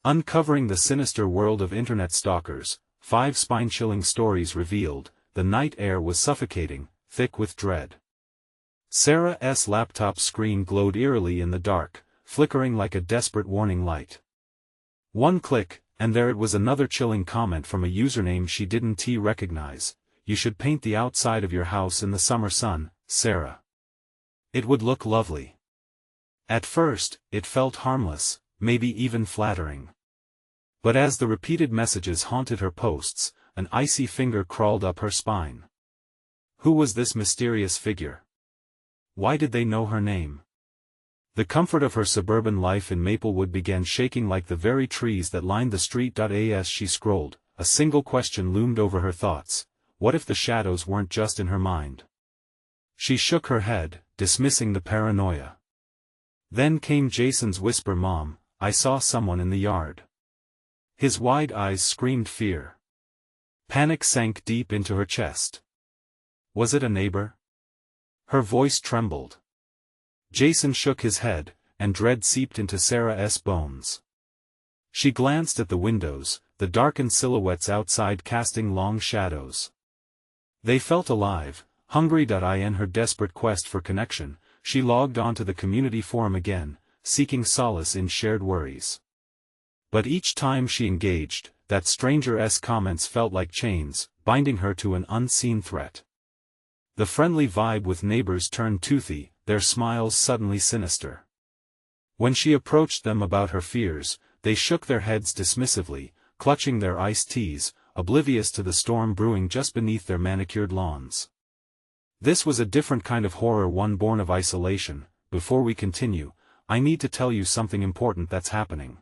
Uncovering the sinister world of internet stalkers, 5 spine-chilling stories revealed. The night air was suffocating, thick with dread. Sarah's laptop screen glowed eerily in the dark, flickering like a desperate warning light. One click, and there it was, another chilling comment from a username she didn't recognize. "You should paint the outside of your house in the summer sun, Sarah. It would look lovely." At first, it felt harmless, maybe even flattering. But as the repeated messages haunted her posts, an icy finger crawled up her spine. Who was this mysterious figure? Why did they know her name? The comfort of her suburban life in Maplewood began shaking like the very trees that lined the street. As she scrolled, a single question loomed over her thoughts: what if the shadows weren't just in her mind? She shook her head, dismissing the paranoia. Then came Jason's whisper, "Mom, I saw someone in the yard." His wide eyes screamed fear. Panic sank deep into her chest. Was it a neighbor? Her voice trembled. Jason shook his head, and dread seeped into Sarah's bones. She glanced at the windows, the darkened silhouettes outside casting long shadows. They felt alive, hungry. In her desperate quest for connection, she logged onto the community forum again, seeking solace in shared worries. But each time she engaged, that stranger's comments felt like chains, binding her to an unseen threat. The friendly vibe with neighbors turned toothy, their smiles suddenly sinister. When she approached them about her fears, they shook their heads dismissively, clutching their iced teas, oblivious to the storm brewing just beneath their manicured lawns. This was a different kind of horror, one born of isolation. Before we continue, I need to tell you something important that's happening.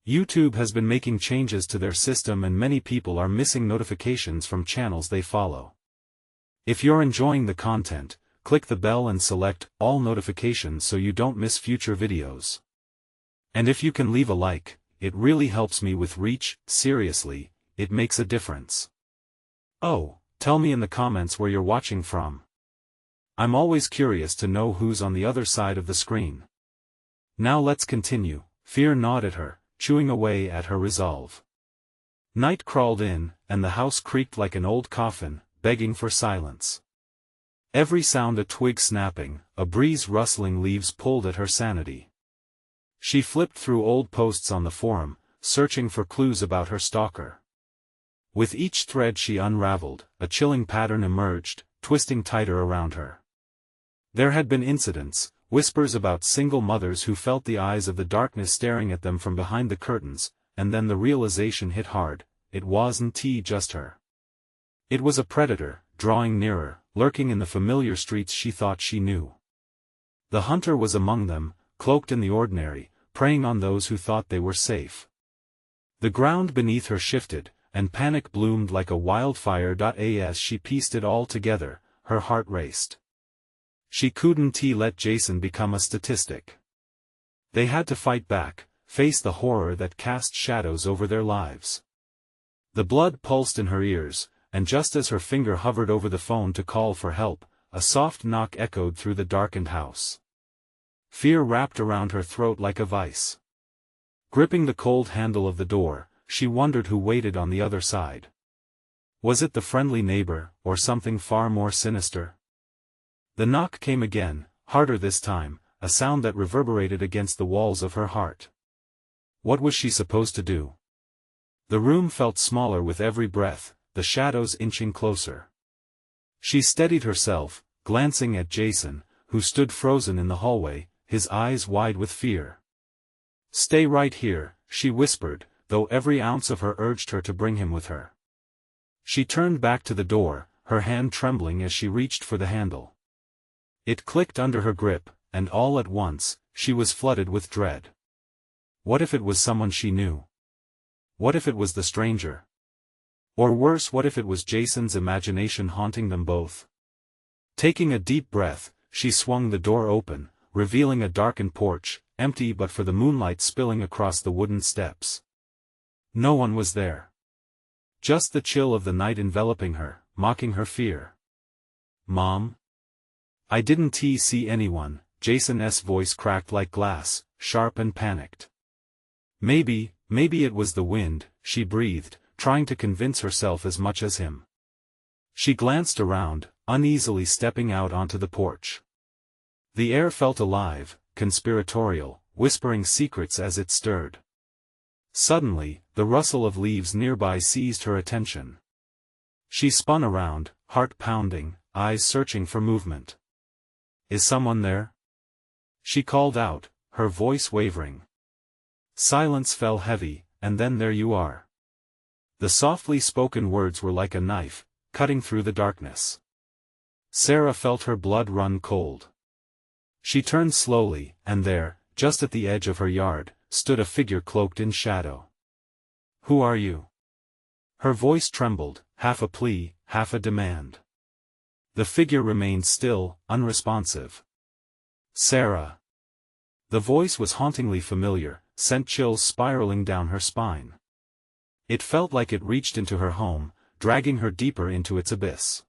YouTube has been making changes to their system and many people are missing notifications from channels they follow. If you're enjoying the content, click the bell and select all notifications so you don't miss future videos. And if you can leave a like, it really helps me with reach. Seriously, it makes a difference. Oh, tell me in the comments where you're watching from. I'm always curious to know who's on the other side of the screen. Now let's continue. Fear gnawed at her, chewing away at her resolve. Night crawled in, and the house creaked like an old coffin, begging for silence. Every sound, a twig snapping, a breeze rustling leaves, pulled at her sanity. She flipped through old posts on the forum, searching for clues about her stalker. With each thread she unraveled, a chilling pattern emerged, twisting tighter around her. There had been incidents, whispers about single mothers who felt the eyes of the darkness staring at them from behind the curtains, and then the realization hit hard: it wasn't just her. It was a predator, drawing nearer, lurking in the familiar streets she thought she knew. The hunter was among them, cloaked in the ordinary, preying on those who thought they were safe. The ground beneath her shifted, and panic bloomed like a wildfire. As she pieced it all together, her heart raced. She couldn't let Jason become a statistic. They had to fight back, face the horror that cast shadows over their lives. The blood pulsed in her ears, and just as her finger hovered over the phone to call for help, a soft knock echoed through the darkened house. Fear wrapped around her throat like a vice. Gripping the cold handle of the door, she wondered who waited on the other side. Was it the friendly neighbor, or something far more sinister? The knock came again, harder this time, a sound that reverberated against the walls of her heart. What was she supposed to do? The room felt smaller with every breath, the shadows inching closer. She steadied herself, glancing at Jason, who stood frozen in the hallway, his eyes wide with fear. "Stay right here," she whispered, though every ounce of her urged her to bring him with her. She turned back to the door, her hand trembling as she reached for the handle. It clicked under her grip, and all at once, she was flooded with dread. What if it was someone she knew? What if it was the stranger? Or worse, what if it was Jason's imagination haunting them both? Taking a deep breath, she swung the door open, revealing a darkened porch, empty but for the moonlight spilling across the wooden steps. No one was there. Just the chill of the night enveloping her, mocking her fear. "Mom? I didn't see anyone," Jason's voice cracked like glass, sharp and panicked. "Maybe, Maybe it was the wind, she breathed, trying to convince herself as much as him. She glanced around, uneasily stepping out onto the porch. The air felt alive, conspiratorial, whispering secrets as it stirred. Suddenly, the rustle of leaves nearby seized her attention. She spun around, heart pounding, eyes searching for movement. "Is someone there?" She called out, her voice wavering. Silence fell heavy, and then there you are. The softly spoken words were like a knife, cutting through the darkness. Sarah felt her blood run cold. She turned slowly, and there, just at the edge of her yard, stood a figure cloaked in shadow. "Who are you?" Her voice trembled, half a plea, half a demand. The figure remained still, unresponsive. "Sarah." The voice was hauntingly familiar, sent chills spiraling down her spine. It felt like it reached into her home, dragging her deeper into its abyss.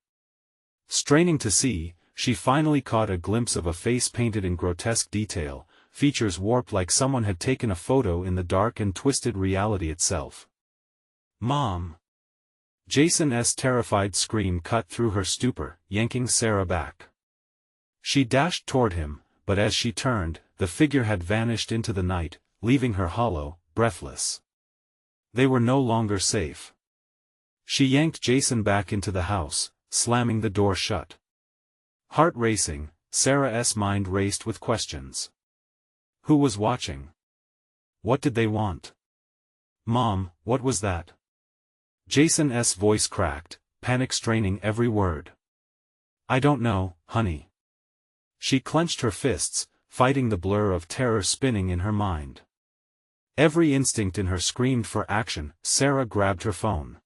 Straining to see, she finally caught a glimpse of a face painted in grotesque detail, features warped like someone had taken a photo in the dark and twisted reality itself. "Mom!" Jason's terrified scream cut through her stupor, yanking Sarah back. She dashed toward him, but as she turned, the figure had vanished into the night, leaving her hollow, breathless. They were no longer safe. She yanked Jason back into the house, slamming the door shut. Heart racing, Sarah's mind raced with questions. Who was watching? What did they want? "Mom, what was that?" Jason's voice cracked, panic straining every word. "I don't know, honey." She clenched her fists, fighting the blur of terror spinning in her mind. Every instinct in her screamed for action. Sarah grabbed her phone.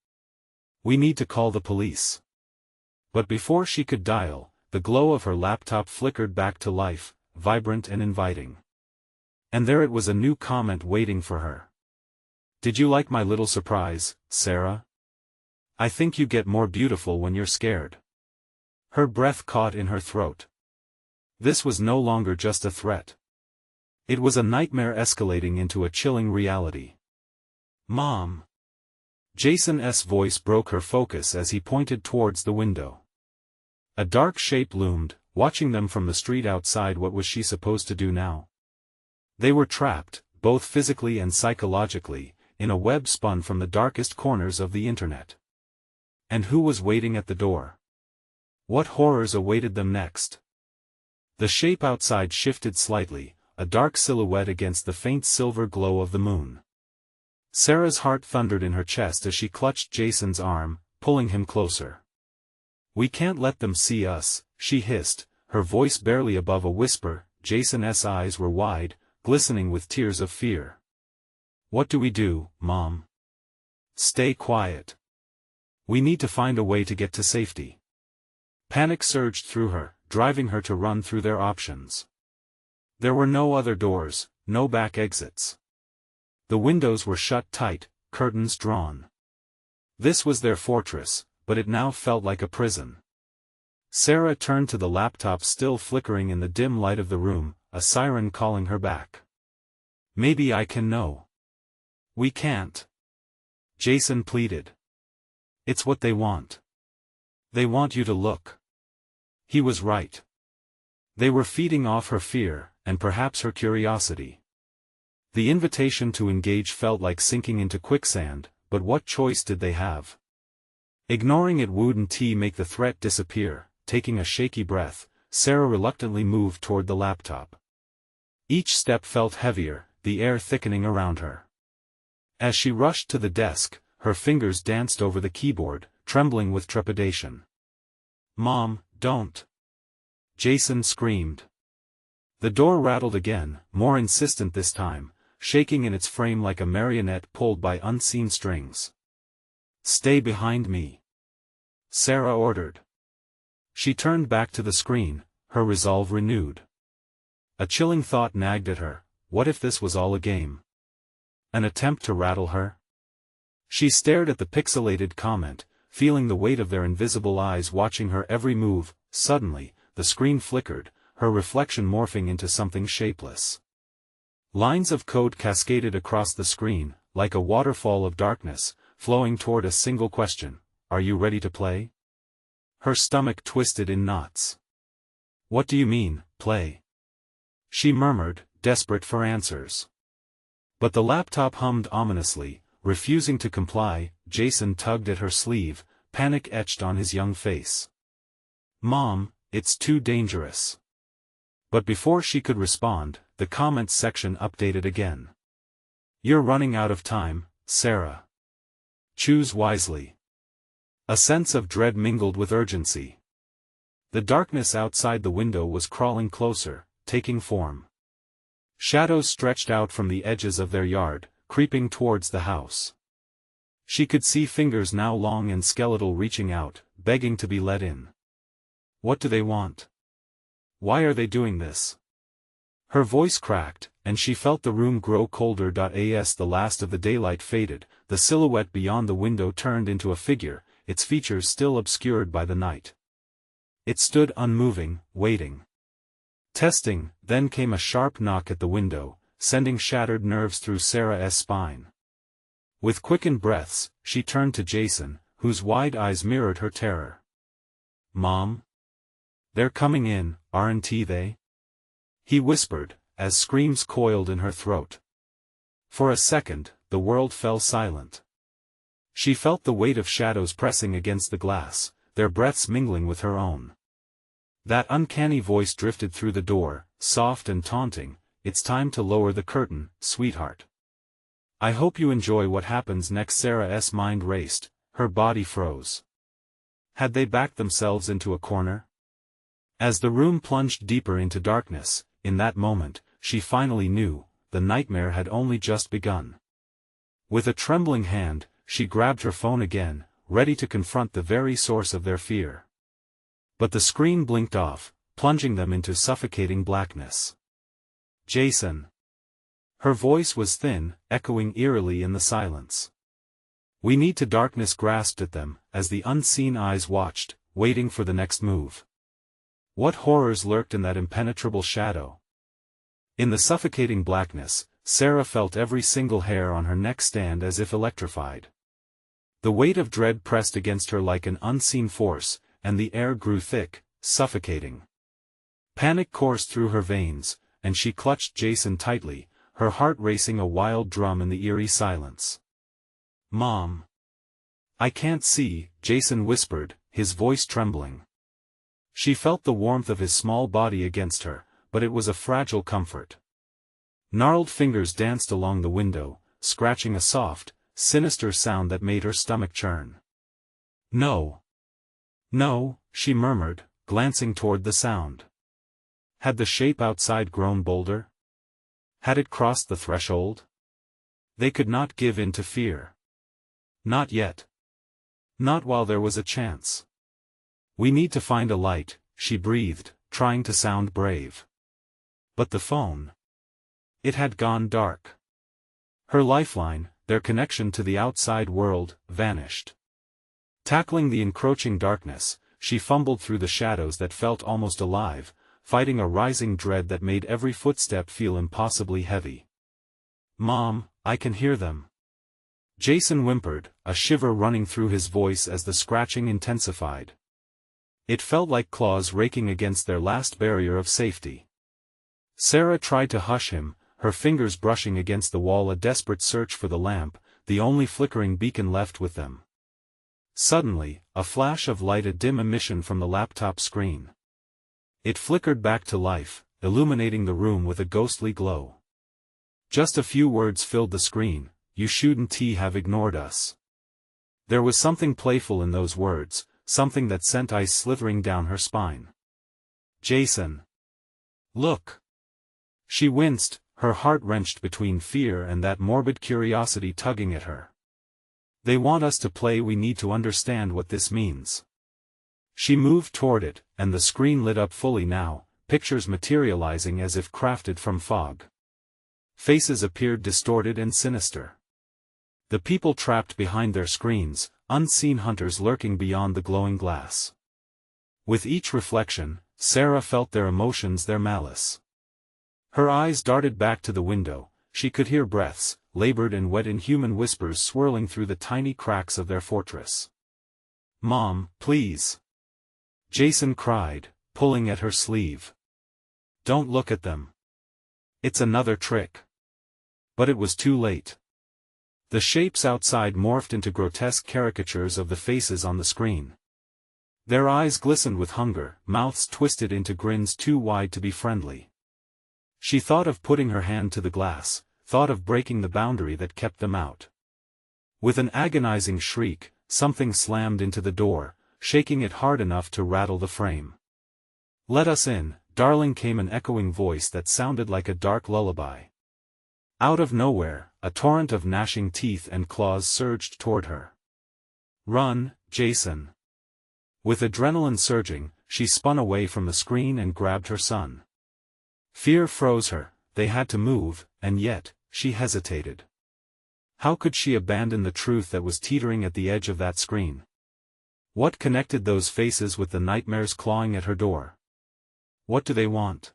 "We need to call the police." But before she could dial, the glow of her laptop flickered back to life, vibrant and inviting. And there it was, a new comment waiting for her. "Did you like my little surprise, Sarah? I think you get more beautiful when you're scared." Her breath caught in her throat. This was no longer just a threat. It was a nightmare escalating into a chilling reality. "Mom!" Jason's voice broke her focus as he pointed towards the window. A dark shape loomed, watching them from the street outside. What was she supposed to do now? They were trapped, both physically and psychologically, in a web spun from the darkest corners of the internet. And who was waiting at the door? What horrors awaited them next? The shape outside shifted slightly, a dark silhouette against the faint silver glow of the moon. Sarah's heart thundered in her chest as she clutched Jason's arm, pulling him closer. "We can't let them see us," she hissed, her voice barely above a whisper. Jason's eyes were wide, glistening with tears of fear. "What do we do, Mom?" "Stay quiet. We need to find a way to get to safety." Panic surged through her, driving her to run through their options. There were no other doors, no back exits. The windows were shut tight, curtains drawn. This was their fortress, but it now felt like a prison. Sarah turned to the laptop still flickering in the dim light of the room, a siren calling her back. "Maybe I can know." "We can't." Jason pleaded. "It's what they want. They want you to look." He was right. They were feeding off her fear, and perhaps her curiosity. The invitation to engage felt like sinking into quicksand, but what choice did they have? Ignoring it wouldn't make the threat disappear. Taking a shaky breath, Sarah reluctantly moved toward the laptop. Each step felt heavier, the air thickening around her. As she rushed to the desk, her fingers danced over the keyboard, trembling with trepidation. "Mom, don't!" Jason screamed. The door rattled again, more insistent this time, shaking in its frame like a marionette pulled by unseen strings. "Stay behind me," Sarah ordered. She turned back to the screen, her resolve renewed. A chilling thought nagged at her: what if this was all a game? An attempt to rattle her? She stared at the pixelated comment, feeling the weight of their invisible eyes watching her every move. Suddenly, the screen flickered, her reflection morphing into something shapeless. Lines of code cascaded across the screen, like a waterfall of darkness, flowing toward a single question: "Are you ready to play?" Her stomach twisted in knots. "What do you mean, play?" she murmured, desperate for answers. But the laptop hummed ominously, refusing to comply. Jason tugged at her sleeve, panic etched on his young face. "Mom, it's too dangerous." But before she could respond, the comments section updated again. "You're running out of time, Sarah. Choose wisely." A sense of dread mingled with urgency. The darkness outside the window was crawling closer, taking form. Shadows stretched out from the edges of their yard, creeping towards the house. She could see fingers now long and skeletal reaching out, begging to be let in. What do they want? Why are they doing this? Her voice cracked, and she felt the room grow colder. As the last of the daylight faded, the silhouette beyond the window turned into a figure, its features still obscured by the night. It stood unmoving, waiting. Testing, then came a sharp knock at the window, sending shattered nerves through Sarah's spine. With quickened breaths, she turned to Jason, whose wide eyes mirrored her terror. "Mom? They're coming in, aren't they?" he whispered, as screams coiled in her throat. For a second, the world fell silent. She felt the weight of shadows pressing against the glass, their breaths mingling with her own. That uncanny voice drifted through the door, soft and taunting: "It's time to lower the curtain, sweetheart. I hope you enjoy what happens next." Sarah's mind raced, her body froze. Had they backed themselves into a corner? As the room plunged deeper into darkness, in that moment, she finally knew, the nightmare had only just begun. With a trembling hand, she grabbed her phone again, ready to confront the very source of their fear. But the screen blinked off, plunging them into suffocating blackness. "Jason." Her voice was thin, echoing eerily in the silence. "We need to." Darkness grasped at them, as the unseen eyes watched, waiting for the next move. What horrors lurked in that impenetrable shadow? In the suffocating blackness, Sarah felt every single hair on her neck stand as if electrified. The weight of dread pressed against her like an unseen force, and the air grew thick, suffocating. Panic coursed through her veins, and she clutched Jason tightly, her heart racing a wild drum in the eerie silence. "Mom. I can't see," Jason whispered, his voice trembling. She felt the warmth of his small body against her, but it was a fragile comfort. Gnarled fingers danced along the window, scratching a soft, sinister sound that made her stomach churn. "No. No," she murmured, glancing toward the sound. Had the shape outside grown bolder? Had it crossed the threshold? They could not give in to fear. Not yet. Not while there was a chance. "We need to find a light," she breathed, trying to sound brave. But the phone. It had gone dark. Her lifeline, their connection to the outside world, vanished. Tackling the encroaching darkness, she fumbled through the shadows that felt almost alive, fighting a rising dread that made every footstep feel impossibly heavy. "Mom, I can hear them." Jason whimpered, a shiver running through his voice as the scratching intensified. It felt like claws raking against their last barrier of safety. Sarah tried to hush him, her fingers brushing against the wall, a desperate search for the lamp, the only flickering beacon left with them. Suddenly, a flash of light, a dim emission from the laptop screen. It flickered back to life, illuminating the room with a ghostly glow. Just a few words filled the screen: "You shouldn't have ignored us." There was something playful in those words, something that sent ice slithering down her spine. "Jason. Look." She winced, her heart wrenched between fear and that morbid curiosity tugging at her. "They want us to play. We need to understand what this means." She moved toward it, and the screen lit up fully now, pictures materializing as if crafted from fog. Faces appeared distorted and sinister. The people trapped behind their screens, unseen hunters lurking beyond the glowing glass. With each reflection, Sarah felt their emotions, their malice. Her eyes darted back to the window, she could hear breaths, labored and wet inhuman whispers swirling through the tiny cracks of their fortress. "Mom, please!" Jason cried, pulling at her sleeve. "Don't look at them. It's another trick." But it was too late. The shapes outside morphed into grotesque caricatures of the faces on the screen. Their eyes glistened with hunger, mouths twisted into grins too wide to be friendly. She thought of putting her hand to the glass, thought of breaking the boundary that kept them out. With an agonizing shriek, something slammed into the door, shaking it hard enough to rattle the frame. "Let us in, darling," came an echoing voice that sounded like a dark lullaby. Out of nowhere, a torrent of gnashing teeth and claws surged toward her. "Run, Jason!" With adrenaline surging, she spun away from the screen and grabbed her son. Fear froze her, they had to move, and yet, she hesitated. How could she abandon the truth that was teetering at the edge of that screen? What connected those faces with the nightmares clawing at her door? What do they want?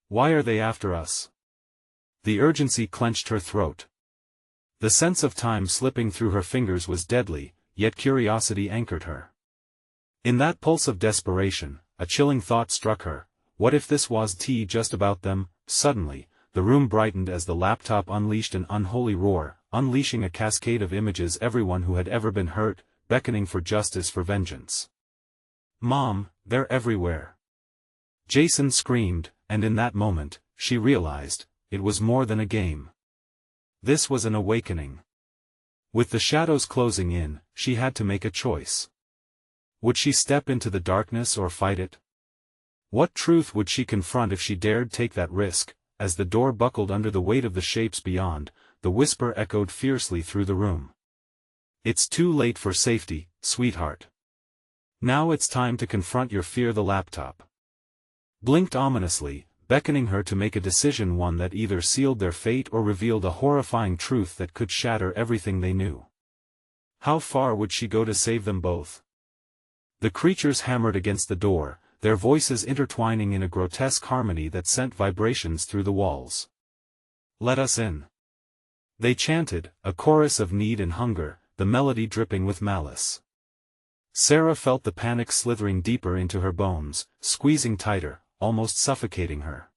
Why are they after us? The urgency clenched her throat. The sense of time slipping through her fingers was deadly, yet curiosity anchored her. In that pulse of desperation, a chilling thought struck her: what if this was just about them? Suddenly, the room brightened as the laptop unleashed an unholy roar, unleashing a cascade of images, everyone who had ever been hurt, beckoning for justice, for vengeance. "Mom, they're everywhere!" Jason screamed, and in that moment, she realized, it was more than a game. This was an awakening. With the shadows closing in, she had to make a choice. Would she step into the darkness or fight it? What truth would she confront if she dared take that risk? As the door buckled under the weight of the shapes beyond, the whisper echoed fiercely through the room. "It's too late for safety, sweetheart. Now it's time to confront your fear." The laptop blinked ominously, beckoning her to make a decision, one that either sealed their fate or revealed a horrifying truth that could shatter everything they knew. How far would she go to save them both? The creatures hammered against the door, their voices intertwining in a grotesque harmony that sent vibrations through the walls. "Let us in," they chanted, a chorus of need and hunger, the melody dripping with malice. Sarah felt the panic slithering deeper into her bones, squeezing tighter, almost suffocating her.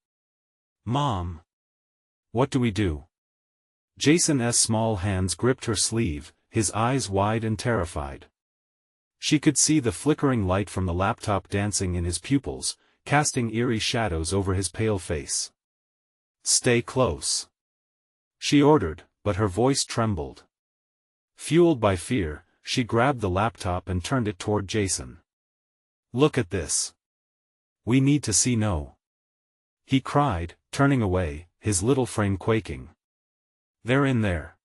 "Mom! What do we do?" Jason's small hands gripped her sleeve, his eyes wide and terrified. She could see the flickering light from the laptop dancing in his pupils, casting eerie shadows over his pale face. "Stay close," she ordered, but her voice trembled. Fueled by fear, she grabbed the laptop and turned it toward Jason. "Look at this. We need to see." "No," he cried, turning away, his little frame quaking. "They're in there.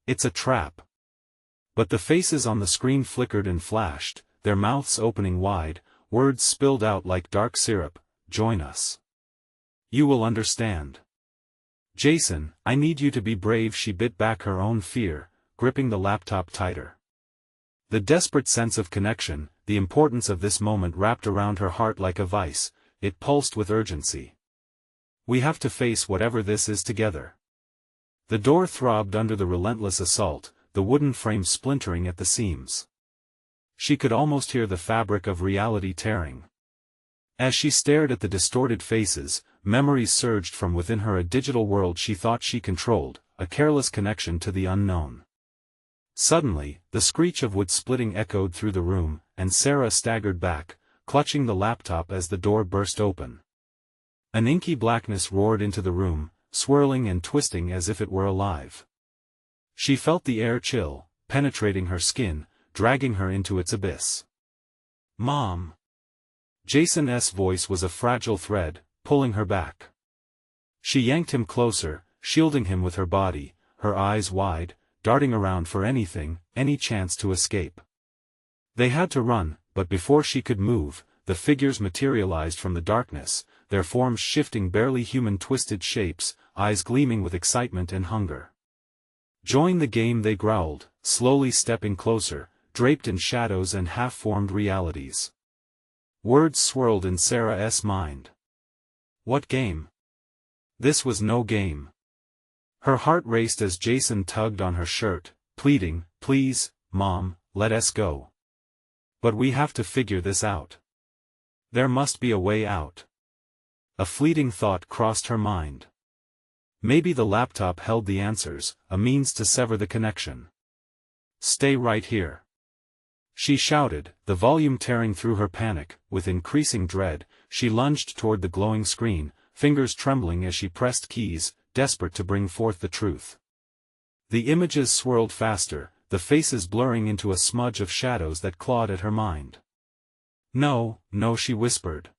It's a trap." But the faces on the screen flickered and flashed, their mouths opening wide, words spilled out like dark syrup: "Join us. You will understand." "Jason, I need you to be brave." She bit back her own fear, gripping the laptop tighter. The desperate sense of connection, the importance of this moment wrapped around her heart like a vice. It pulsed with urgency. "We have to face whatever this is together." The door throbbed under the relentless assault, the wooden frame splintering at the seams. She could almost hear the fabric of reality tearing. As she stared at the distorted faces, memories surged from within her, a digital world she thought she controlled, a careless connection to the unknown. Suddenly, the screech of wood splitting echoed through the room, and Sarah staggered back, clutching the laptop as the door burst open. An inky blackness roared into the room, swirling and twisting as if it were alive. She felt the air chill, penetrating her skin, dragging her into its abyss. "Mom!" Jason's voice was a fragile thread, pulling her back. She yanked him closer, shielding him with her body, her eyes wide, darting around for anything, any chance to escape. They had to run, but before she could move, the figures materialized from the darkness, their forms shifting, barely human, twisted shapes, eyes gleaming with excitement and hunger. "Join the game," they growled, slowly stepping closer, draped in shadows and half-formed realities. Words swirled in Sarah's mind. What game? This was no game. Her heart raced as Jason tugged on her shirt, pleading, "Please, Mom, let us go. But we have to figure this out. There must be a way out." A fleeting thought crossed her mind. Maybe the laptop held the answers, a means to sever the connection. "Stay right here," she shouted, the volume tearing through her panic. With increasing dread, she lunged toward the glowing screen, fingers trembling as she pressed keys, desperate to bring forth the truth. The images swirled faster, the faces blurring into a smudge of shadows that clawed at her mind. "No, no," she whispered.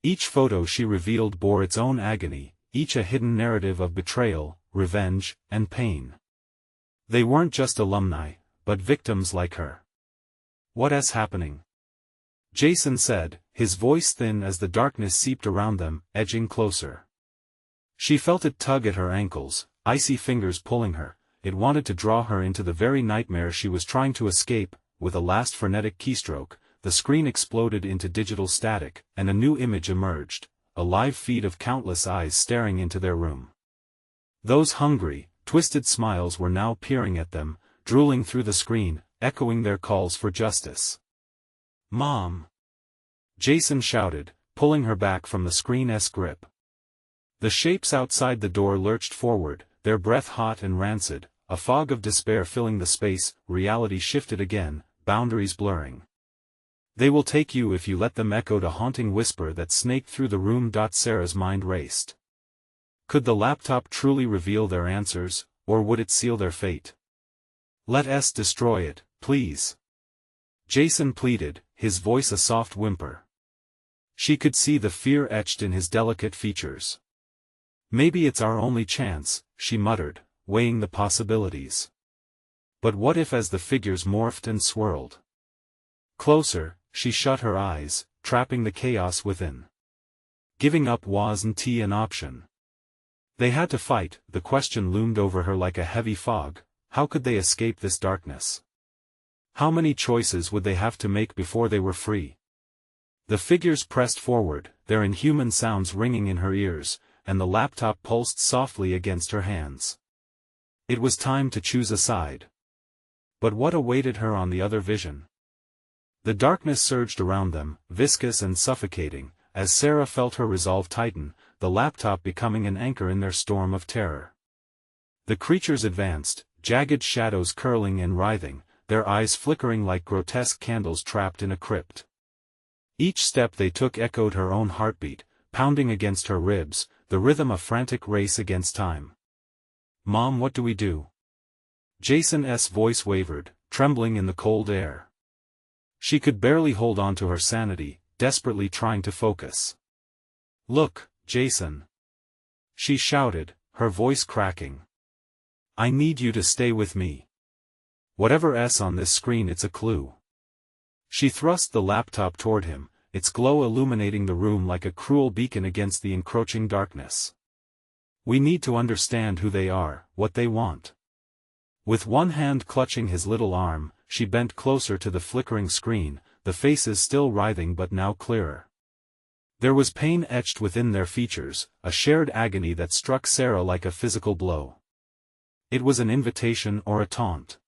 Each photo she revealed bore its own agony, each a hidden narrative of betrayal, revenge, and pain. They weren't just alumni, but victims like her. "What's happening?" Jason said, his voice thin as the darkness seeped around them, edging closer. She felt it tug at her ankles, icy fingers pulling her. It wanted to draw her into the very nightmare she was trying to escape. With a last frenetic keystroke, the screen exploded into digital static, and a new image emerged, a live feed of countless eyes staring into their room. Those hungry, twisted smiles were now peering at them, drooling through the screen, echoing their calls for justice. "Mom!" Jason shouted, pulling her back from the screen's grip. The shapes outside the door lurched forward, their breath hot and rancid, a fog of despair filling the space. Reality shifted again, boundaries blurring. "They will take you if you let them," echoed a haunting whisper that snaked through the room. Sarah's mind raced. Could the laptop truly reveal their answers, or would it seal their fate? "Let us destroy it, please," Jason pleaded, his voice a soft whimper. She could see the fear etched in his delicate features. "Maybe it's our only chance," she muttered, weighing the possibilities. But what if? As the figures morphed and swirled closer, she shut her eyes, trapping the chaos within. Giving up wasn't an option. They had to fight. The question loomed over her like a heavy fog: how could they escape this darkness? How many choices would they have to make before they were free? The figures pressed forward, their inhuman sounds ringing in her ears, and the laptop pulsed softly against her hands. It was time to choose a side. But what awaited her on the other vision? The darkness surged around them, viscous and suffocating, as Sarah felt her resolve tighten, the laptop becoming an anchor in their storm of terror. The creatures advanced, jagged shadows curling and writhing, their eyes flickering like grotesque candles trapped in a crypt. Each step they took echoed her own heartbeat, pounding against her ribs, the rhythm a frantic race against time. "Mom, what do we do?" Jason's voice wavered, trembling in the cold air. She could barely hold on to her sanity, desperately trying to focus. "Look, Jason!" she shouted, her voice cracking. "I need you to stay with me. Whatever's on this screen, it's a clue." She thrust the laptop toward him, its glow illuminating the room like a cruel beacon against the encroaching darkness. "We need to understand who they are, what they want." With one hand clutching his little arm, she bent closer to the flickering screen, the faces still writhing but now clearer. There was pain etched within their features, a shared agony that struck Sarah like a physical blow. It was an invitation or a taunt.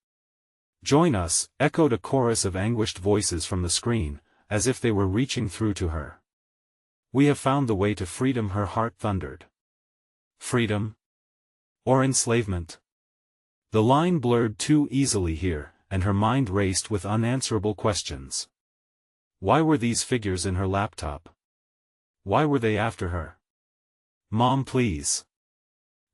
"Join us," echoed a chorus of anguished voices from the screen, as if they were reaching through to her. "We have found the way to freedom," her heart thundered. Freedom? Or enslavement? The line blurred too easily here, and her mind raced with unanswerable questions. Why were these figures in her laptop? Why were they after her? "Mom, please!"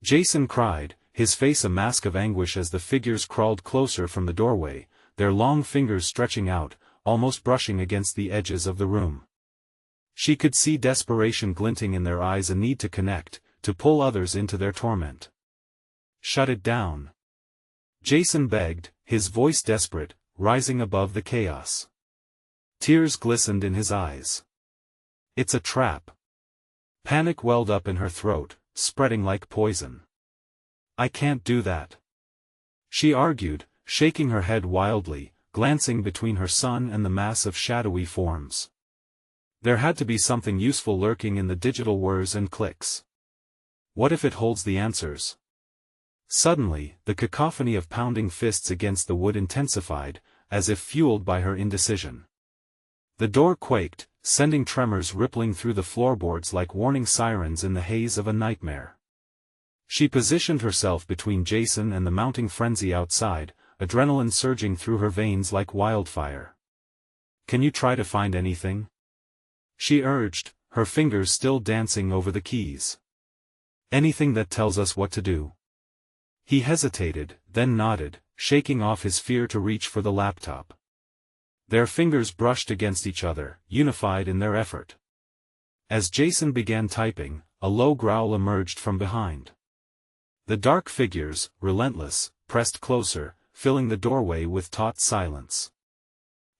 Jason cried, his face a mask of anguish as the figures crawled closer from the doorway, their long fingers stretching out, almost brushing against the edges of the room. She could see desperation glinting in their eyes, a need to connect, to pull others into their torment. "Shut it down," Jason begged, his voice desperate, rising above the chaos. Tears glistened in his eyes. "It's a trap." Panic welled up in her throat, spreading like poison. "I can't do that," she argued, shaking her head wildly, glancing between her son and the mass of shadowy forms. There had to be something useful lurking in the digital whirs and clicks. What if it holds the answers? Suddenly, the cacophony of pounding fists against the wood intensified, as if fueled by her indecision. The door quaked, sending tremors rippling through the floorboards like warning sirens in the haze of a nightmare. She positioned herself between Jason and the mounting frenzy outside, adrenaline surging through her veins like wildfire. "Can you try to find anything?" she urged, her fingers still dancing over the keys. "Anything that tells us what to do?" He hesitated, then nodded, shaking off his fear to reach for the laptop. Their fingers brushed against each other, unified in their effort. As Jason began typing, a low growl emerged from behind. The dark figures, relentless, pressed closer, filling the doorway with taut silence.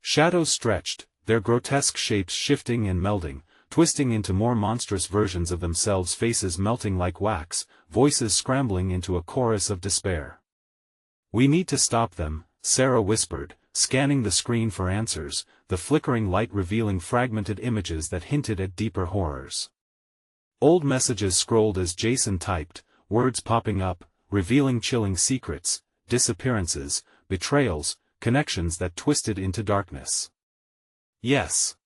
Shadows stretched, their grotesque shapes shifting and melding, twisting into more monstrous versions of themselves, faces melting like wax, voices scrambling into a chorus of despair. "We need to stop them," Sarah whispered, scanning the screen for answers, the flickering light revealing fragmented images that hinted at deeper horrors. Old messages scrolled as Jason typed, words popping up, revealing chilling secrets, disappearances, betrayals, connections that twisted into darkness. "Yes!"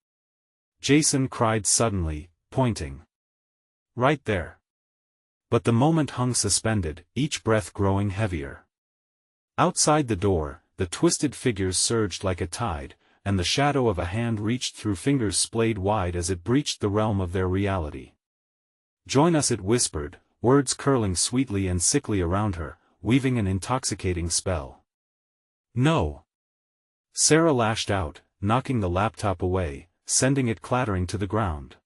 Jason cried suddenly, pointing. "Right there." But the moment hung suspended, each breath growing heavier. Outside the door, the twisted figures surged like a tide, and the shadow of a hand reached through fingers splayed wide as it breached the realm of their reality. "Join us," it whispered, words curling sweetly and sickly around her, weaving an intoxicating spell. "No!" Sarah lashed out, knocking the laptop away, sending it clattering to the ground.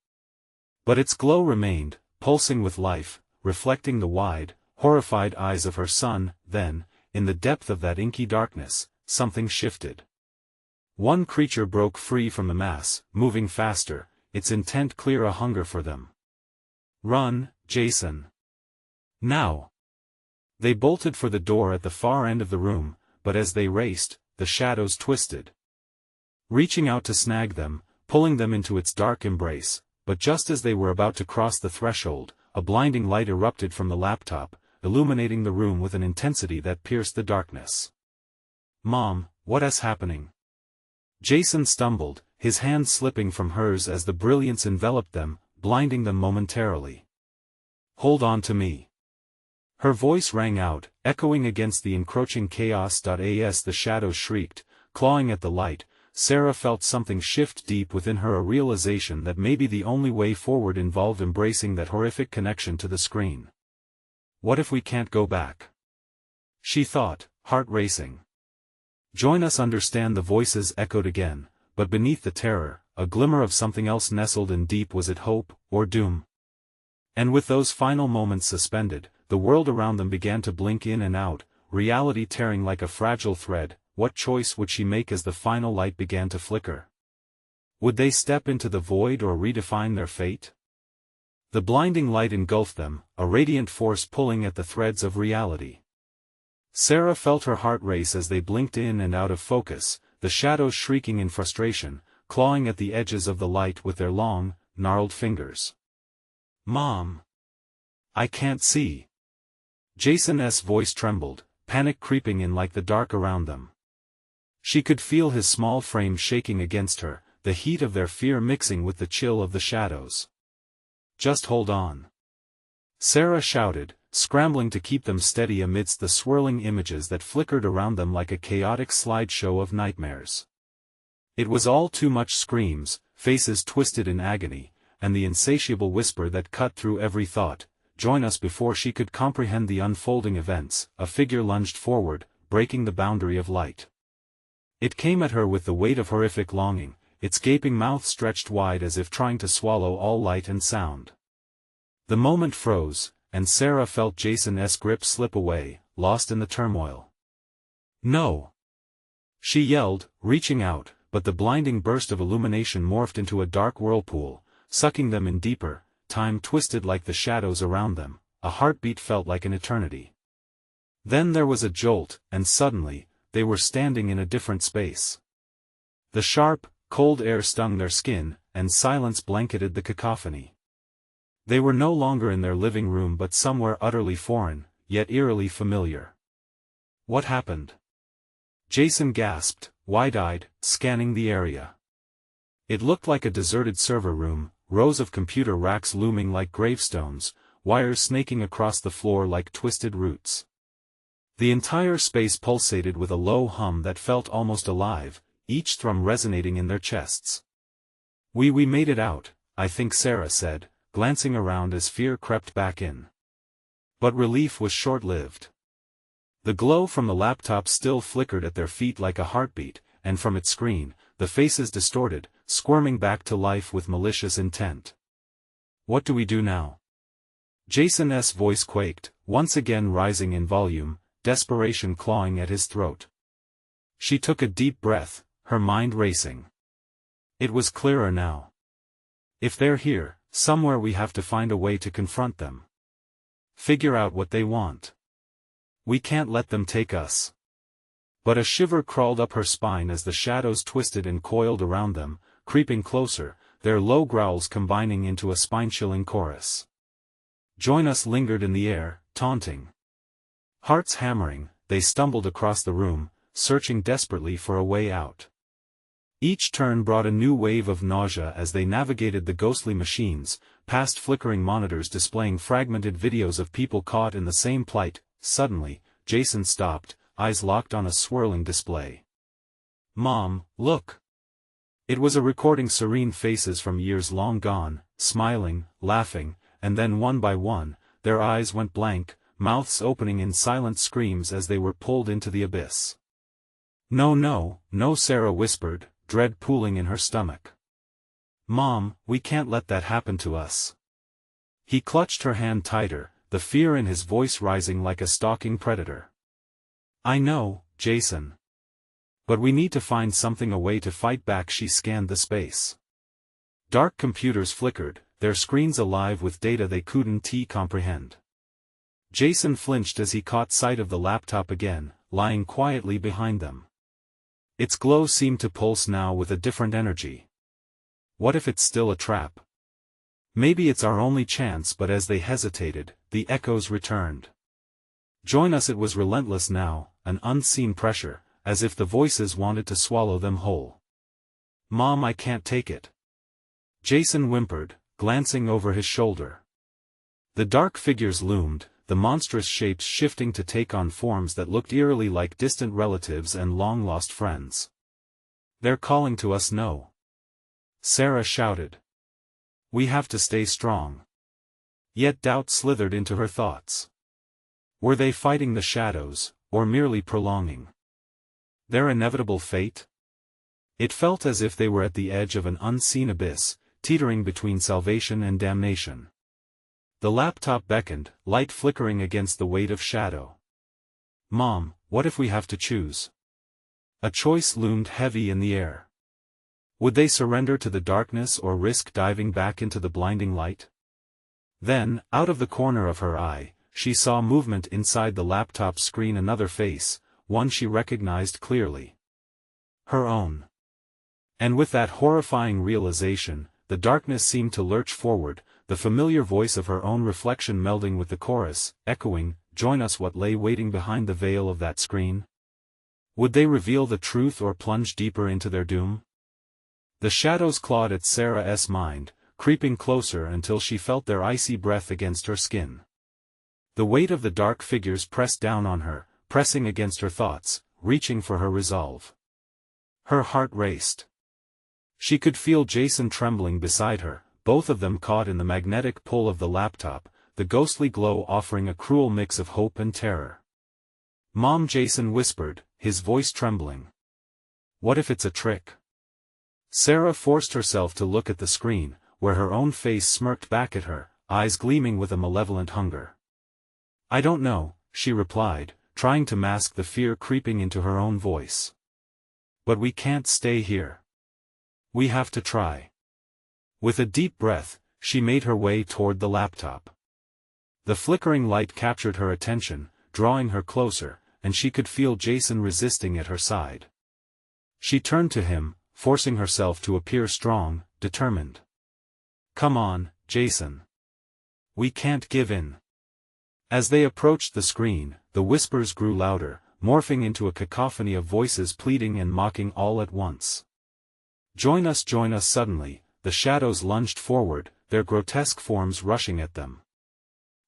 But its glow remained, pulsing with life, reflecting the wide, horrified eyes of her son. Then, in the depth of that inky darkness, something shifted. One creature broke free from the mass, moving faster, its intent clear, a hunger for them. "Run, Jason! Now!" They bolted for the door at the far end of the room, but as they raced, the shadows twisted, reaching out to snag them, pulling them into its dark embrace. But just as they were about to cross the threshold, a blinding light erupted from the laptop, illuminating the room with an intensity that pierced the darkness. "Mom, what's happening?" Jason stumbled, his hand slipping from hers as the brilliance enveloped them, blinding them momentarily. "Hold on to me." Her voice rang out, echoing against the encroaching chaos. As the shadows shrieked, clawing at the light, Sarah felt something shift deep within her, a realization that maybe the only way forward involved embracing that horrific connection to the screen. "What if we can't go back?" she thought, heart racing. "Join us." Understand, the voices echoed again, but beneath the terror, a glimmer of something else nestled in deep. Was it hope, or doom? And with those final moments suspended, the world around them began to blink in and out, reality tearing like a fragile thread. What choice would she make as the final light began to flicker? Would they step into the void or redefine their fate? The blinding light engulfed them, a radiant force pulling at the threads of reality. Sarah felt her heart race as they blinked in and out of focus, the shadows shrieking in frustration, clawing at the edges of the light with their long, gnarled fingers. "Mom! I can't see." Jason's voice trembled, panic creeping in like the dark around them. She could feel his small frame shaking against her, the heat of their fear mixing with the chill of the shadows. "Just hold on," Sarah shouted, scrambling to keep them steady amidst the swirling images that flickered around them like a chaotic slideshow of nightmares. It was all too much: screams, faces twisted in agony, and the insatiable whisper that cut through every thought, "Join us." Before she could comprehend the unfolding events, a figure lunged forward, breaking the boundary of light. It came at her with the weight of horrific longing, its gaping mouth stretched wide as if trying to swallow all light and sound. The moment froze, and Sarah felt Jason's grip slip away, lost in the turmoil. "No!" she yelled, reaching out, but the blinding burst of illumination morphed into a dark whirlpool, sucking them in deeper. Time twisted like the shadows around them, a heartbeat felt like an eternity. Then there was a jolt, and suddenly, they were standing in a different space. The sharp, cold air stung their skin, and silence blanketed the cacophony. They were no longer in their living room but somewhere utterly foreign, yet eerily familiar. What happened? Jason gasped, wide-eyed, scanning the area. It looked like a deserted server room, rows of computer racks looming like gravestones, wires snaking across the floor like twisted roots. The entire space pulsated with a low hum that felt almost alive, each thrum resonating in their chests. We made it out, I think Sarah said, glancing around as fear crept back in. But relief was short-lived. The glow from the laptop still flickered at their feet like a heartbeat, and from its screen, the faces distorted, squirming back to life with malicious intent. What do we do now? Jason's voice quaked, once again rising in volume, desperation clawing at his throat. She took a deep breath, her mind racing. It was clearer now. If they're here, somewhere we have to find a way to confront them. Figure out what they want. We can't let them take us. But a shiver crawled up her spine as the shadows twisted and coiled around them, creeping closer, their low growls combining into a spine-chilling chorus. Join us lingered in the air, taunting. Hearts hammering, they stumbled across the room, searching desperately for a way out. Each turn brought a new wave of nausea as they navigated the ghostly machines, past flickering monitors displaying fragmented videos of people caught in the same plight. Suddenly, Jason stopped, eyes locked on a swirling display. Mom, look! It was a recording serene faces from years long gone, smiling, laughing, and then one by one, their eyes went blank, mouths opening in silent screams as they were pulled into the abyss. No, no, no, Sarah whispered, dread pooling in her stomach. Mom, we can't let that happen to us. He clutched her hand tighter, the fear in his voice rising like a stalking predator. I know, Jason. But we need to find something, a way to fight back. She scanned the space. Dark computers flickered, their screens alive with data they couldn't comprehend. Jason flinched as he caught sight of the laptop again, lying quietly behind them. Its glow seemed to pulse now with a different energy. What if it's still a trap? Maybe it's our only chance. But as they hesitated, the echoes returned. Join us. It was relentless now, an unseen pressure, as if the voices wanted to swallow them whole. Mom, I can't take it. Jason whimpered, glancing over his shoulder. The dark figures loomed, the monstrous shapes shifting to take on forms that looked eerily like distant relatives and long-lost friends. They're calling to us. No. Sarah shouted. We have to stay strong. Yet doubt slithered into her thoughts. Were they fighting the shadows, or merely prolonging their inevitable fate? It felt as if they were at the edge of an unseen abyss, teetering between salvation and damnation. The laptop beckoned, light flickering against the weight of shadow. Mom, what if we have to choose? A choice loomed heavy in the air. Would they surrender to the darkness or risk diving back into the blinding light? Then, out of the corner of her eye, she saw movement inside the laptop screen. Another face, one she recognized clearly. Her own. And with that horrifying realization, the darkness seemed to lurch forward, the familiar voice of her own reflection melding with the chorus, echoing, join us. What lay waiting behind the veil of that screen? Would they reveal the truth or plunge deeper into their doom? The shadows clawed at Sarah's mind, creeping closer until she felt their icy breath against her skin. The weight of the dark figures pressed down on her, pressing against her thoughts, reaching for her resolve. Her heart raced. She could feel Jason trembling beside her, both of them caught in the magnetic pull of the laptop, the ghostly glow offering a cruel mix of hope and terror. Mom, Jason whispered, his voice trembling. What if it's a trick? Sarah forced herself to look at the screen, where her own face smirked back at her, eyes gleaming with a malevolent hunger. I don't know, she replied, trying to mask the fear creeping into her own voice. But we can't stay here. We have to try. With a deep breath, she made her way toward the laptop. The flickering light captured her attention, drawing her closer, and she could feel Jason resisting at her side. She turned to him, forcing herself to appear strong, determined. Come on, Jason. We can't give in. As they approached the screen, the whispers grew louder, morphing into a cacophony of voices pleading and mocking all at once. Join us, join us! Suddenly, the shadows lunged forward, their grotesque forms rushing at them.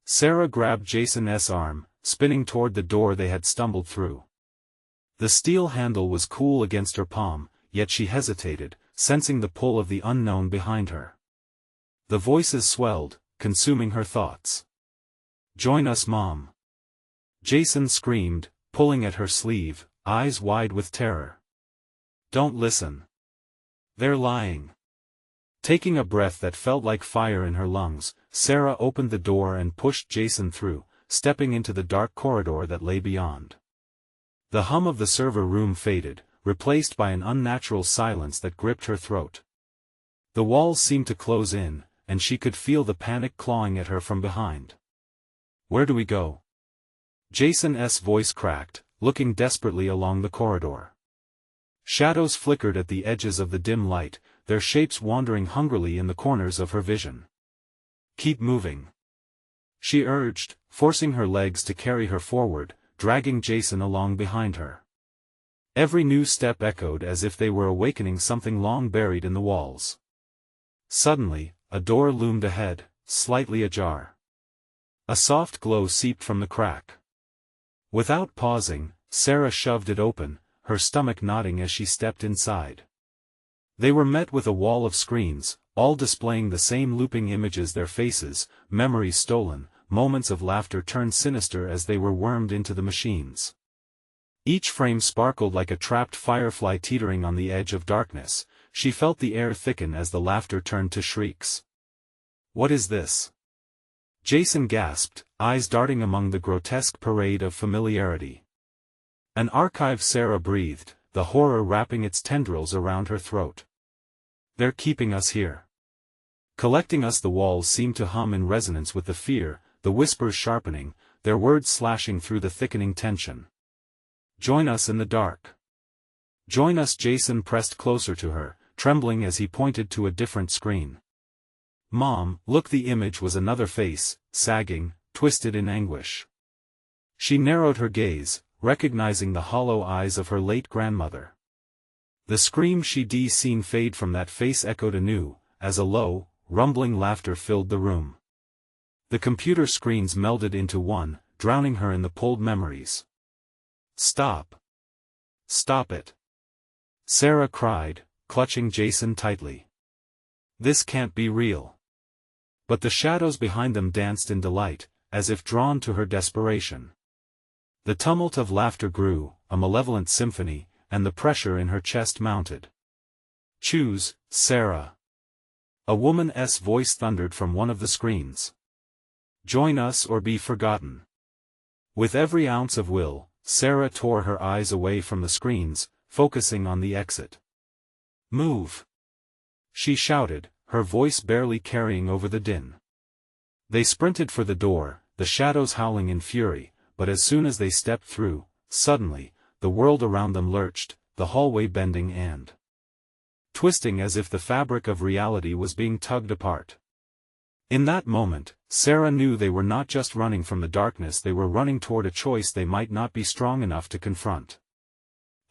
Sarah grabbed Jason's arm, spinning toward the door they had stumbled through. The steel handle was cool against her palm, yet she hesitated, sensing the pull of the unknown behind her. The voices swelled, consuming her thoughts. Join us, Mom! Jason screamed, pulling at her sleeve, eyes wide with terror. Don't listen. They're lying. Taking a breath that felt like fire in her lungs, Sarah opened the door and pushed Jason through, stepping into the dark corridor that lay beyond. The hum of the server room faded, replaced by an unnatural silence that gripped her throat. The walls seemed to close in, and she could feel the panic clawing at her from behind. Where do we go? Jason's voice cracked, looking desperately along the corridor. Shadows flickered at the edges of the dim light, their shapes wandering hungrily in the corners of her vision. Keep moving, she urged, forcing her legs to carry her forward, dragging Jason along behind her. Every new step echoed as if they were awakening something long buried in the walls. Suddenly, a door loomed ahead, slightly ajar. A soft glow seeped from the crack. Without pausing, Sarah shoved it open, her stomach nodding as she stepped inside. They were met with a wall of screens, all displaying the same looping images, their faces, memories stolen, moments of laughter turned sinister as they were wormed into the machines. Each frame sparkled like a trapped firefly teetering on the edge of darkness. She felt the air thicken as the laughter turned to shrieks. What is this? Jason gasped, eyes darting among the grotesque parade of familiarity. An archive, Sarah breathed, the horror wrapping its tendrils around her throat. They're keeping us here. Collecting us. The walls seemed to hum in resonance with the fear, the whispers sharpening, their words slashing through the thickening tension. Join us in the dark. Join us. Jason pressed closer to her, trembling as he pointed to a different screen. Mom, look! The image was another face, sagging, twisted in anguish. She narrowed her gaze, recognizing the hollow eyes of her late grandmother. The scream she'd seen fade from that face echoed anew, as a low, rumbling laughter filled the room. The computer screens melded into one, drowning her in the pulled memories. Stop! Stop it! Sarah cried, clutching Jason tightly. This can't be real. But the shadows behind them danced in delight, as if drawn to her desperation. The tumult of laughter grew, a malevolent symphony, and the pressure in her chest mounted. Choose, Sarah. A woman's voice thundered from one of the screens. Join us or be forgotten. With every ounce of will, Sarah tore her eyes away from the screens, focusing on the exit. Move! She shouted, her voice barely carrying over the din. They sprinted for the door, the shadows howling in fury, but as soon as they stepped through, suddenly, the world around them lurched, the hallway bending and twisting as if the fabric of reality was being tugged apart. In that moment, Sarah knew they were not just running from the darkness, they were running toward a choice they might not be strong enough to confront.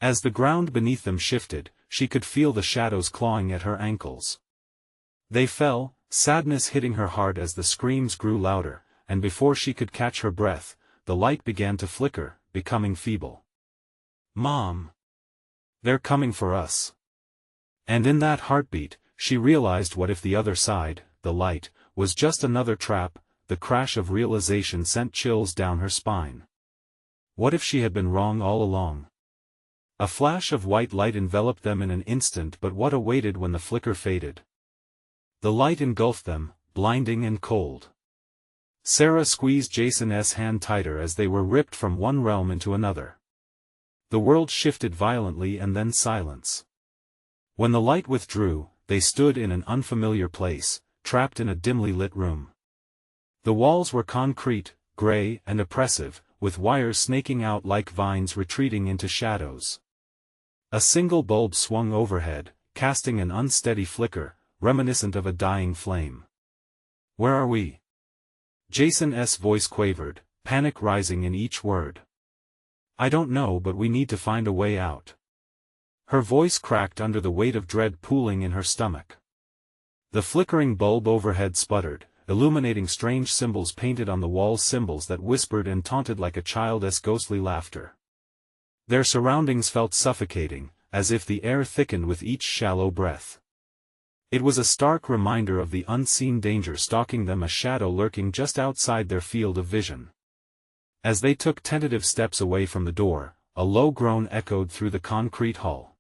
As the ground beneath them shifted, she could feel the shadows clawing at her ankles. They fell, sadness hitting her heart as the screams grew louder, and before she could catch her breath, the light began to flicker, becoming feeble. Mom! They're coming for us. And in that heartbeat, she realized what if the other side, the light, was just another trap. The crash of realization sent chills down her spine. What if she had been wrong all along? A flash of white light enveloped them in an instant, but what awaited when the flicker faded? The light engulfed them, blinding and cold. Sarah squeezed Jason's hand tighter as they were ripped from one realm into another. The world shifted violently and then silence. When the light withdrew, they stood in an unfamiliar place, trapped in a dimly lit room. The walls were concrete, gray and oppressive, with wires snaking out like vines retreating into shadows. A single bulb swung overhead, casting an unsteady flicker, reminiscent of a dying flame. Where are we? Jason's voice quavered, panic rising in each word. "I don't know, but we need to find a way out." Her voice cracked under the weight of dread pooling in her stomach. The flickering bulb overhead sputtered, illuminating strange symbols painted on the walls, symbols that whispered and taunted like a child's ghostly laughter. Their surroundings felt suffocating, as if the air thickened with each shallow breath. It was a stark reminder of the unseen danger stalking them, a shadow lurking just outside their field of vision. As they took tentative steps away from the door, a low groan echoed through the concrete hall.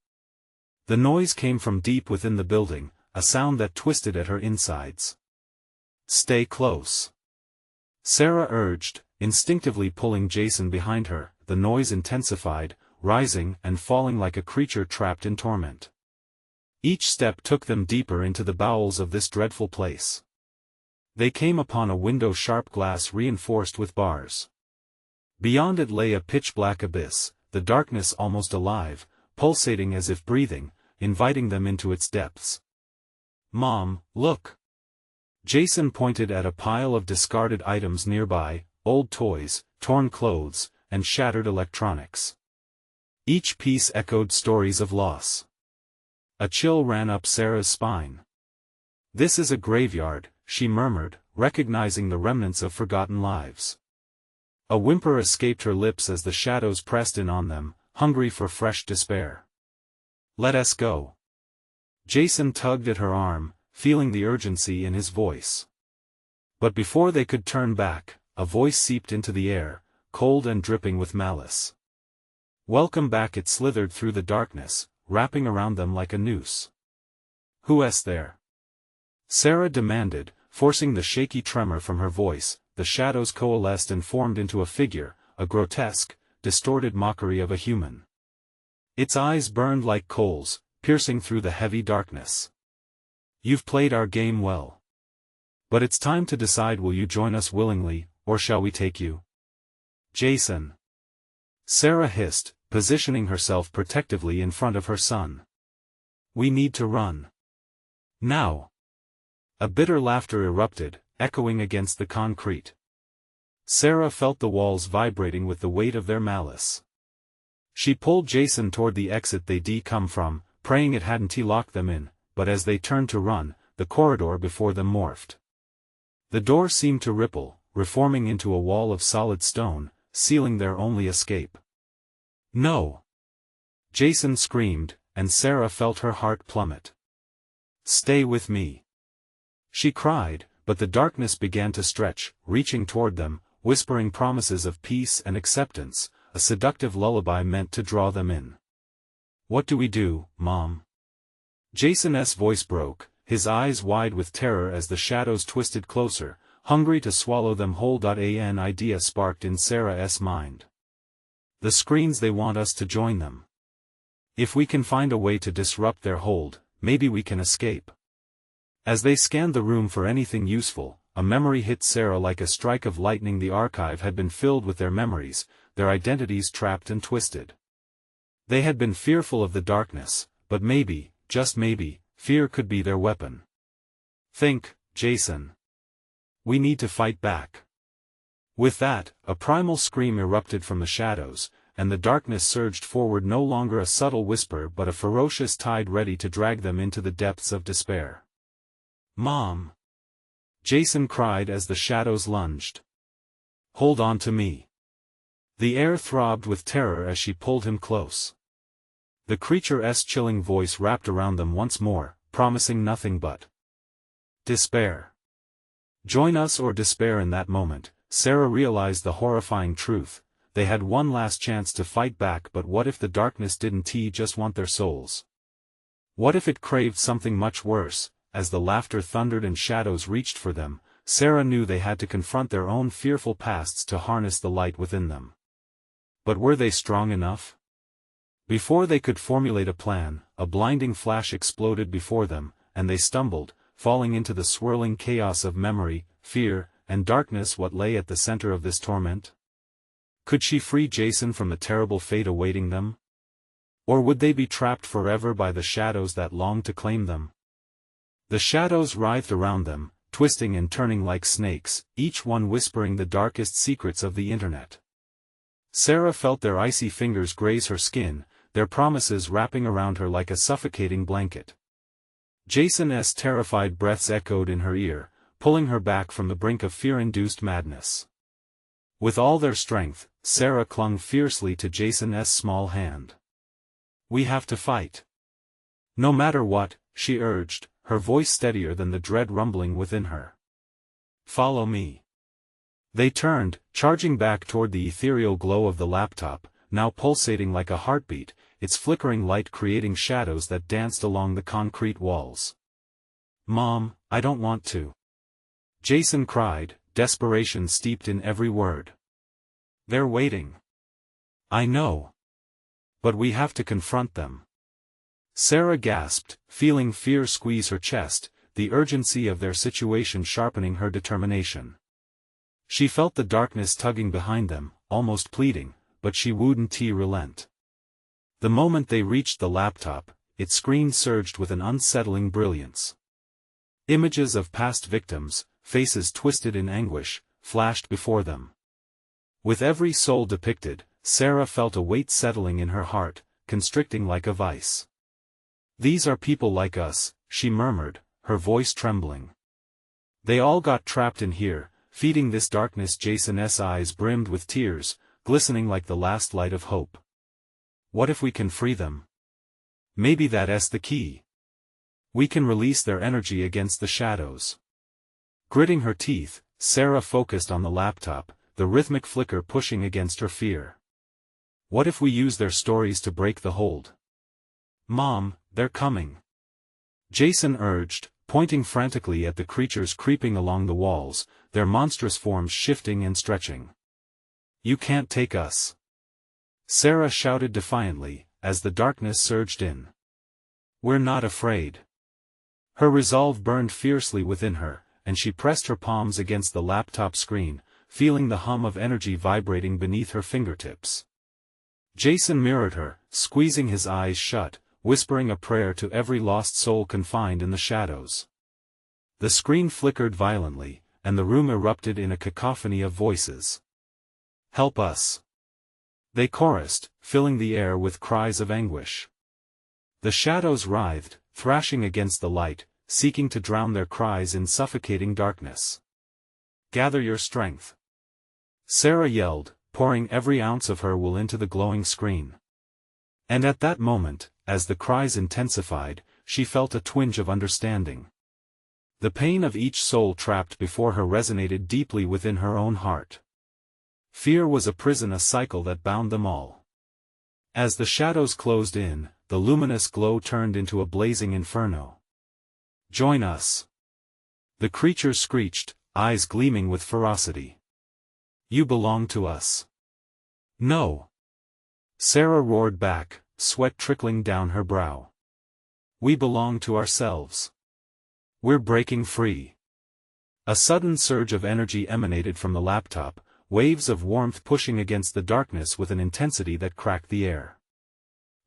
The noise came from deep within the building, a sound that twisted at her insides. "Stay close," Sarah urged, instinctively pulling Jason behind her. The noise intensified, rising and falling like a creature trapped in torment. Each step took them deeper into the bowels of this dreadful place. They came upon a window, sharp glass reinforced with bars. Beyond it lay a pitch-black abyss, the darkness almost alive, pulsating as if breathing, inviting them into its depths. "Mom, look!" Jason pointed at a pile of discarded items nearby, old toys, torn clothes, and shattered electronics. Each piece echoed stories of loss. A chill ran up Sarah's spine. "This is a graveyard," she murmured, recognizing the remnants of forgotten lives. A whimper escaped her lips as the shadows pressed in on them, hungry for fresh despair. "Let us go." Jason tugged at her arm, feeling the urgency in his voice. But before they could turn back, a voice seeped into the air, cold and dripping with malice. "Welcome back," it slithered through the darkness, wrapping around them like a noose. "Who's there?" Sarah demanded, forcing the shaky tremor from her voice. The shadows coalesced and formed into a figure, a grotesque, distorted mockery of a human. Its eyes burned like coals, piercing through the heavy darkness. "You've played our game well. But it's time to decide, will you join us willingly, or shall we take you?" "Jason," Sarah hissed, positioning herself protectively in front of her son. "We need to run. Now." A bitter laughter erupted, echoing against the concrete. Sarah felt the walls vibrating with the weight of their malice. She pulled Jason toward the exit they'd come from, praying it hadn't locked them in, but as they turned to run, the corridor before them morphed. The door seemed to ripple, reforming into a wall of solid stone, sealing their only escape. "No!" Jason screamed, and Sarah felt her heart plummet. "Stay with me!" she cried, but the darkness began to stretch, reaching toward them, whispering promises of peace and acceptance, a seductive lullaby meant to draw them in. "What do we do, Mom?" Jason's voice broke, his eyes wide with terror as the shadows twisted closer, hungry to swallow them whole. An idea sparked in Sarah's mind. "The screens, they want us to join them. If we can find a way to disrupt their hold, maybe we can escape." As they scanned the room for anything useful, a memory hit Sarah like a strike of lightning. The archive had been filled with their memories, their identities trapped and twisted. They had been fearful of the darkness, but maybe, just maybe, fear could be their weapon. "Think, Jason. We need to fight back." With that, a primal scream erupted from the shadows, and the darkness surged forward, no longer a subtle whisper but a ferocious tide ready to drag them into the depths of despair. "Mom!" Jason cried as the shadows lunged. "Hold on to me." The air throbbed with terror as she pulled him close. The creature's chilling voice wrapped around them once more, promising nothing but despair. Join us or despair. In that moment, Sarah realized the horrifying truth. They had one last chance to fight back, but what if the darkness didn't just want their souls? What if it craved something much worse? As the laughter thundered and shadows reached for them, Sarah knew they had to confront their own fearful pasts to harness the light within them. But were they strong enough? Before they could formulate a plan, a blinding flash exploded before them, and they stumbled, falling into the swirling chaos of memory, fear, and darkness. What lay at the center of this torment? Could she free Jason from the terrible fate awaiting them? Or would they be trapped forever by the shadows that longed to claim them? The shadows writhed around them, twisting and turning like snakes, each one whispering the darkest secrets of the internet. Sarah felt their icy fingers graze her skin, their promises wrapping around her like a suffocating blanket. Jason's terrified breaths echoed in her ear, pulling her back from the brink of fear-induced madness. With all their strength, Sarah clung fiercely to Jason's small hand. "We have to fight. No matter what," she urged, her voice steadier than the dread rumbling within her. "Follow me." They turned, charging back toward the ethereal glow of the laptop, now pulsating like a heartbeat, its flickering light creating shadows that danced along the concrete walls. "Mom, I don't want to," Jason cried, desperation steeped in every word. "They're waiting." "I know. But we have to confront them." Sarah gasped, feeling fear squeeze her chest, the urgency of their situation sharpening her determination. She felt the darkness tugging behind them, almost pleading, but she wouldn't relent. The moment they reached the laptop, its screen surged with an unsettling brilliance. Images of past victims, faces twisted in anguish, flashed before them. With every soul depicted, Sarah felt a weight settling in her heart, constricting like a vice. "These are people like us," she murmured, her voice trembling. "They all got trapped in here, feeding this darkness." Jason's eyes brimmed with tears, glistening like the last light of hope. "What if we can free them? Maybe that's the key. We can release their energy against the shadows." Gritting her teeth, Sarah focused on the laptop, the rhythmic flicker pushing against her fear. "What if we use their stories to break the hold?" "Mom, they're coming," Jason urged, pointing frantically at the creatures creeping along the walls, their monstrous forms shifting and stretching. "You can't take us," Sarah shouted defiantly, as the darkness surged in. "We're not afraid." Her resolve burned fiercely within her, and she pressed her palms against the laptop screen, feeling the hum of energy vibrating beneath her fingertips. Jason mirrored her, squeezing his eyes shut, whispering a prayer to every lost soul confined in the shadows. The screen flickered violently, and the room erupted in a cacophony of voices. "Help us!" they chorused, filling the air with cries of anguish. The shadows writhed, thrashing against the light, seeking to drown their cries in suffocating darkness. "Gather your strength," Sarah yelled, pouring every ounce of her will into the glowing screen. And at that moment, as the cries intensified, she felt a twinge of understanding. The pain of each soul trapped before her resonated deeply within her own heart. Fear was a prison, a cycle that bound them all. As the shadows closed in, the luminous glow turned into a blazing inferno. "Join us!" the creatures screeched, eyes gleaming with ferocity. "You belong to us." "No!" Sarah roared back, sweat trickling down her brow. "We belong to ourselves. We're breaking free." A sudden surge of energy emanated from the laptop, waves of warmth pushing against the darkness with an intensity that cracked the air.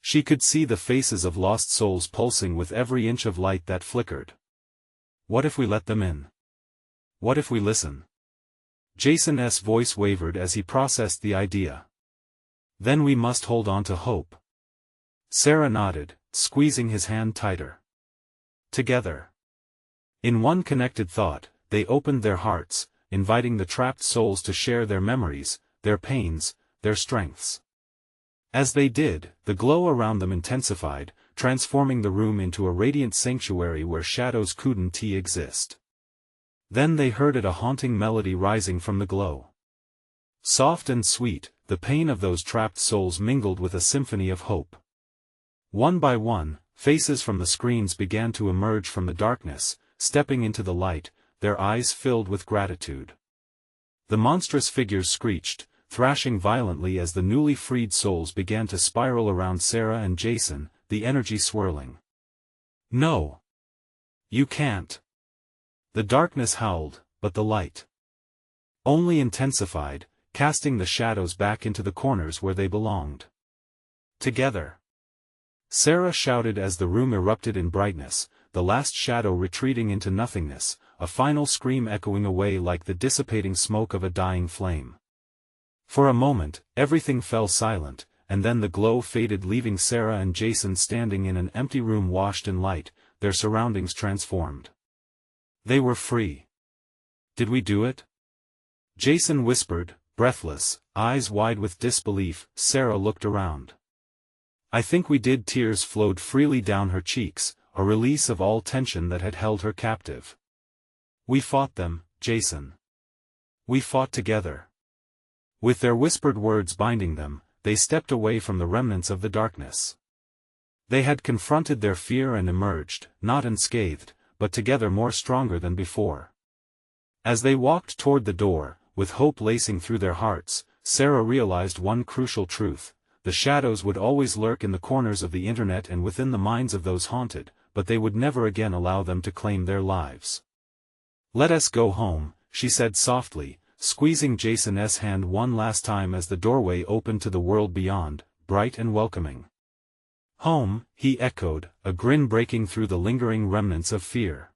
She could see the faces of lost souls pulsing with every inch of light that flickered. "What if we let them in? What if we listen?" Jason's voice wavered as he processed the idea. "Then we must hold on to hope." Sarah nodded, squeezing his hand tighter. Together, in one connected thought, they opened their hearts, inviting the trapped souls to share their memories, their pains, their strengths. As they did, the glow around them intensified, transforming the room into a radiant sanctuary where shadows couldn't exist. Then they heard it, a haunting melody rising from the glow. Soft and sweet, the pain of those trapped souls mingled with a symphony of hope. One by one, faces from the screens began to emerge from the darkness, stepping into the light, their eyes filled with gratitude. The monstrous figures screeched, thrashing violently as the newly freed souls began to spiral around Sarah and Jason, the energy swirling. "No! You can't!" The darkness howled, but the light only intensified, casting the shadows back into the corners where they belonged. "Together!" Sarah shouted as the room erupted in brightness, the last shadow retreating into nothingness, a final scream echoing away like the dissipating smoke of a dying flame. For a moment, everything fell silent, and then the glow faded, leaving Sarah and Jason standing in an empty room washed in light, their surroundings transformed. They were free. "Did we do it?" Jason whispered, breathless, eyes wide with disbelief. Sarah looked around. "I think we did." Tears flowed freely down her cheeks, a release of all tension that had held her captive. "We fought them, Jason. We fought together." With their whispered words binding them, they stepped away from the remnants of the darkness. They had confronted their fear and emerged, not unscathed, but together more stronger than before. As they walked toward the door, with hope lacing through their hearts, Sarah realized one crucial truth: the shadows would always lurk in the corners of the internet and within the minds of those haunted, but they would never again allow them to claim their lives. "Let us go home," she said softly, squeezing Jason's hand one last time as the doorway opened to the world beyond, bright and welcoming. "Home," he echoed, a grin breaking through the lingering remnants of fear.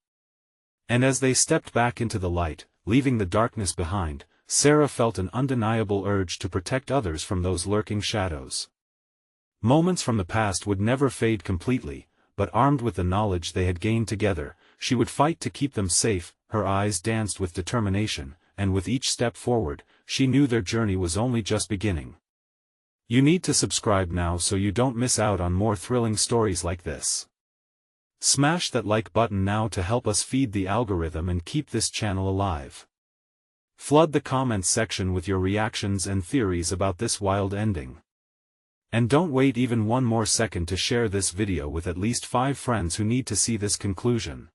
And as they stepped back into the light, leaving the darkness behind, Sarah felt an undeniable urge to protect others from those lurking shadows. Moments from the past would never fade completely, but armed with the knowledge they had gained together, she would fight to keep them safe. Her eyes danced with determination, and with each step forward, she knew their journey was only just beginning. You need to subscribe now so you don't miss out on more thrilling stories like this. Smash that like button now to help us feed the algorithm and keep this channel alive. Flood the comments section with your reactions and theories about this wild ending. And don't wait even one more second to share this video with at least 5 friends who need to see this conclusion.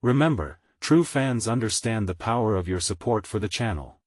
Remember, true fans understand the power of your support for the channel.